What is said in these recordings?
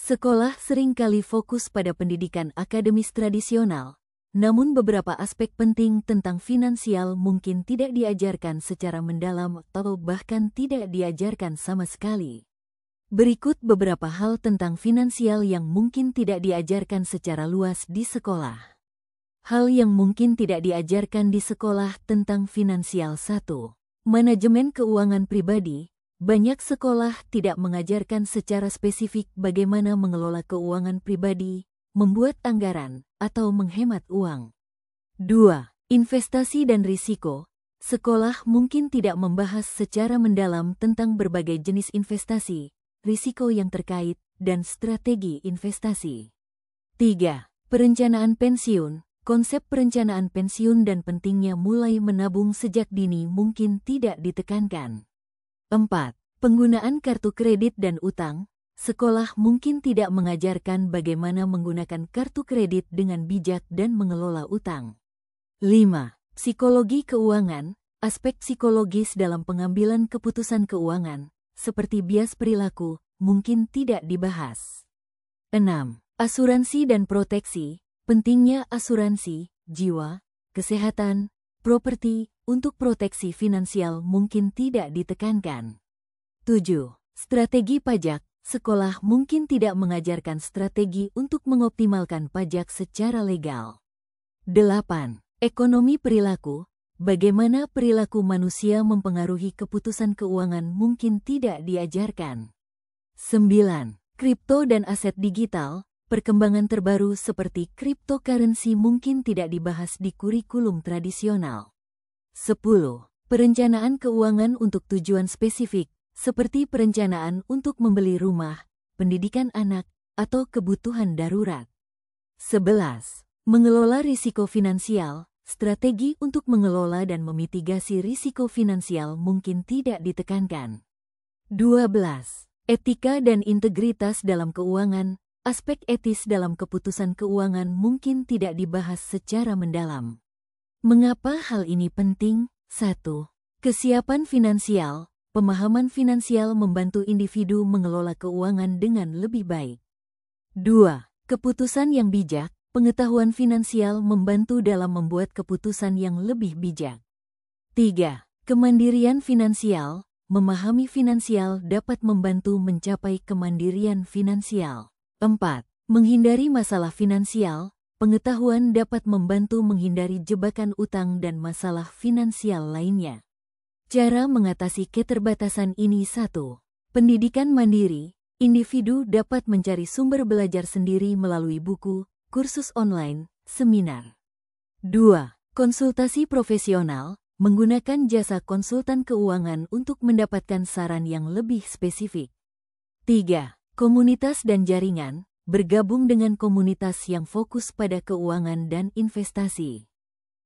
Sekolah seringkali fokus pada pendidikan akademis tradisional, namun beberapa aspek penting tentang finansial mungkin tidak diajarkan secara mendalam atau bahkan tidak diajarkan sama sekali. Berikut beberapa hal tentang finansial yang mungkin tidak diajarkan secara luas di sekolah. Hal yang mungkin tidak diajarkan di sekolah tentang finansial. 1. Manajemen keuangan pribadi. Banyak sekolah tidak mengajarkan secara spesifik bagaimana mengelola keuangan pribadi, membuat anggaran, atau menghemat uang. 2. Investasi dan risiko. Sekolah mungkin tidak membahas secara mendalam tentang berbagai jenis investasi, risiko yang terkait, dan strategi investasi. 3. Perencanaan pensiun. Konsep perencanaan pensiun dan pentingnya mulai menabung sejak dini mungkin tidak ditekankan. 4. Penggunaan kartu kredit dan utang. Sekolah mungkin tidak mengajarkan bagaimana menggunakan kartu kredit dengan bijak dan mengelola utang. 5. Psikologi keuangan. Aspek psikologis dalam pengambilan keputusan keuangan, seperti bias perilaku, mungkin tidak dibahas. 6. Asuransi dan proteksi. Pentingnya asuransi, jiwa, kesehatan, properti, untuk proteksi finansial mungkin tidak ditekankan. 7. Strategi pajak. Sekolah mungkin tidak mengajarkan strategi untuk mengoptimalkan pajak secara legal. 8. Ekonomi perilaku. Bagaimana perilaku manusia mempengaruhi keputusan keuangan mungkin tidak diajarkan. 9. Kripto dan aset digital. Perkembangan terbaru seperti cryptocurrency mungkin tidak dibahas di kurikulum tradisional. 10. Perencanaan keuangan untuk tujuan spesifik, seperti perencanaan untuk membeli rumah, pendidikan anak, atau kebutuhan darurat. 11. Mengelola risiko finansial. Strategi untuk mengelola dan memitigasi risiko finansial mungkin tidak ditekankan. 12. Etika dan integritas dalam keuangan. Aspek etis dalam keputusan keuangan mungkin tidak dibahas secara mendalam. Mengapa hal ini penting? 1. Kesiapan finansial. Pemahaman finansial membantu individu mengelola keuangan dengan lebih baik. 2. Keputusan yang bijak. Pengetahuan finansial membantu dalam membuat keputusan yang lebih bijak. 3. Kemandirian finansial. Memahami finansial dapat membantu mencapai kemandirian finansial. 4. Menghindari masalah finansial. Pengetahuan dapat membantu menghindari jebakan utang dan masalah finansial lainnya. Cara mengatasi keterbatasan ini. 1. Pendidikan mandiri. Individu dapat mencari sumber belajar sendiri melalui buku, kursus online, seminar. 2. Konsultasi profesional. Menggunakan jasa konsultan keuangan untuk mendapatkan saran yang lebih spesifik. 3. Komunitas dan jaringan. Bergabung dengan komunitas yang fokus pada keuangan dan investasi.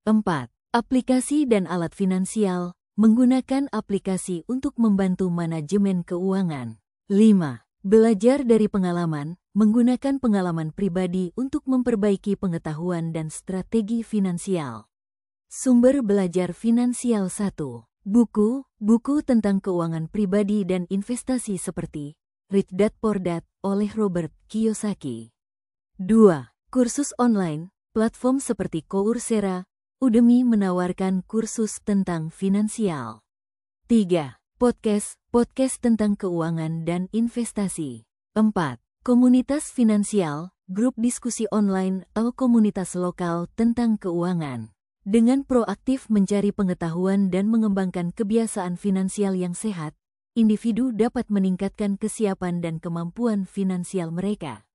4. Aplikasi dan alat finansial. Menggunakan aplikasi untuk membantu manajemen keuangan. 5. Belajar dari pengalaman. Menggunakan pengalaman pribadi untuk memperbaiki pengetahuan dan strategi finansial. Sumber belajar finansial. 1. Buku tentang keuangan pribadi dan investasi seperti Rich Dad Poor Dad oleh Robert Kiyosaki. 2. Kursus online. Platform seperti Coursera, Udemy menawarkan kursus tentang finansial. 3. Podcast tentang keuangan dan investasi. 4. Komunitas finansial, grup diskusi online atau komunitas lokal tentang keuangan. Dengan proaktif mencari pengetahuan dan mengembangkan kebiasaan finansial yang sehat, individu dapat meningkatkan kesiapan dan kemampuan finansial mereka.